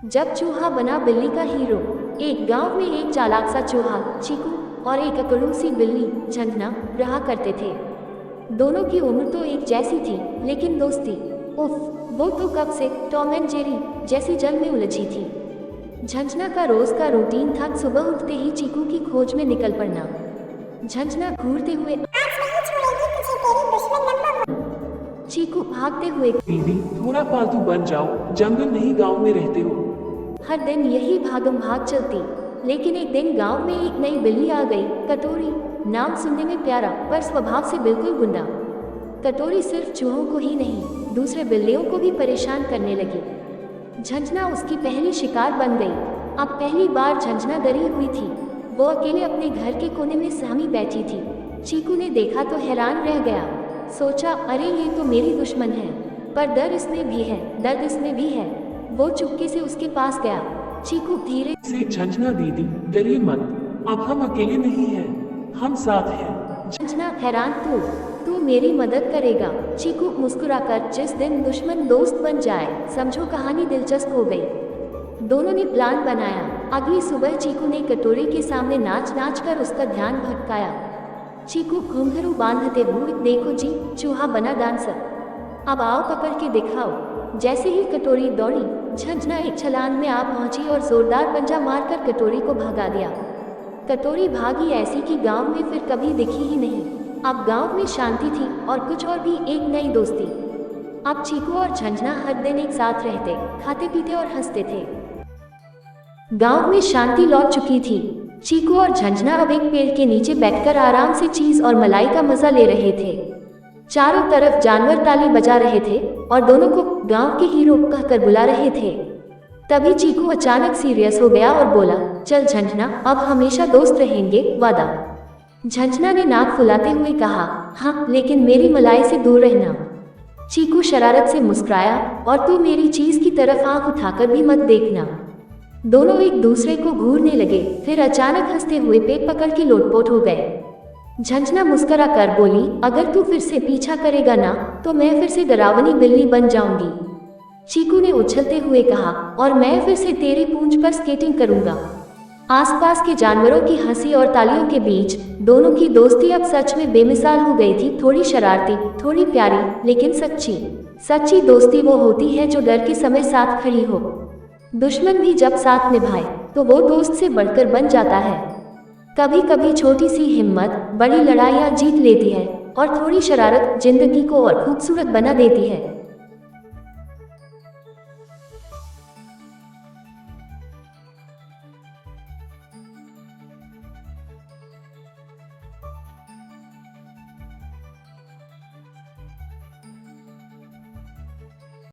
जब चूहा बना बिल्ली का हीरो। एक गांव में एक चालाक सा चूहा चीकू और एक अकड़ू सी बिल्ली झंझना रहा करते थे। दोनों की उम्र तो एक जैसी थी, लेकिन दोस्ती उफ, वो तो कब से टॉम एंड जेरी जैसी जल में उलझी थी। झंझना का रोज का रूटीन था सुबह उठते ही चीकू की खोज में निकल पड़ना। झंझना घूरते हुए चीकू भागते हुए दीदी थोड़ा पालतू बन जाओ, जंगल नहीं गांव में रहते हो। हर दिन यही भागम भाग चलती। लेकिन एक दिन गांव में एक नई बिल्ली आ गई, कटोरी। नाम सुनने में प्यारा पर स्वभाव से बिल्कुल गुंडा। कटोरी सिर्फ चूहों को ही नहीं, दूसरे बिल्लियों को भी परेशान करने लगी। झंझना उसकी पहली शिकार बन गई। अब पहली बार झंझना डरी हुई थी। वो अकेले अपने घर के कोने में सहमी बैठी थी। चीकू ने देखा तो हैरान रह गया। सोचा, अरे ये तो मेरी दुश्मन है, पर डर इसमें भी है, दर्द इसमें भी है। वो चुपके से उसके पास गया। चीकू धीरे से झंझना दीदी डरिए मत, अब हम अकेले नहीं हैं, हम साथ हैं। झंझना हैरान, तू मेरी मदद करेगा? चीकू मुस्कुराकर, जिस दिन दुश्मन दोस्त बन जाए समझो कहानी दिलचस्प हो गई। दोनों ने प्लान बनाया। अगली सुबह चीकू ने कटोरी के सामने नाच नाच कर उसका ध्यान भटकाया। चीकू घुंघरू बांधते हुए, देखो जी, चूहा बना डांसर, अब आओ पकड़ के दिखाओ। जैसे ही कटोरी दौड़ी, झंझना एक छलांग में आ पहुंची और जोरदार पंजा मारकर कटोरी को भगा दिया। कटोरी भागी ऐसी कि गांव में फिर कभी दिखी ही नहीं। अब गांव में शांति थी और कुछ और भी एक नई दोस्ती। अब चीकू और झंझना हर दिन एक साथ रहते, खाते पीते और हंसते थे। गांव में शांति लौट चुकी थी। चीकू और झंझना अब एक पेड़ के नीचे बैठकर आराम से चीज और मलाई का मजा ले रहे थे। चारों तरफ जानवर ताली बजा रहे थे और दोनों को गांव के हीरो कहकर बुला रहे थे। तभी चीकू अचानक सीरियस हो गया और बोला, चल झंझना, अब हमेशा दोस्त रहेंगे, वादा? झंझना ने नाक फुलाते हुए कहा, हाँ, लेकिन मेरी मलाई से दूर रहना। चीकू शरारत से मुस्कुराया, और तू मेरी चीज की तरफ आंख उठाकर भी मत देखना। दोनों एक दूसरे को घूरने लगे, फिर अचानक हंसते हुए पेट पकड़ के लोटपोट हो गए। झंझना मुस्कुरा कर बोली, अगर तू फिर से पीछा करेगा ना, तो मैं फिर से डरावनी बिल्ली बन जाऊंगी। चीकू ने उछलते हुए कहा, और मैं फिर से तेरी पूंछ पर स्केटिंग करूंगा। आसपास के जानवरों की हंसी और तालियों के बीच दोनों की दोस्ती अब सच में बेमिसाल हो गई थी। थोड़ी शरारती, थोड़ी प्यारी, लेकिन सच्ची। सच्ची दोस्ती वो होती है जो डर के समय साथ खड़ी हो। दुश्मन भी जब साथ निभाए तो वो दोस्त से बढ़कर बन जाता है। कभी कभी छोटी सी हिम्मत बड़ी लड़ाइयाँ जीत लेती है, और थोड़ी शरारत जिंदगी को और खूबसूरत बना देती है।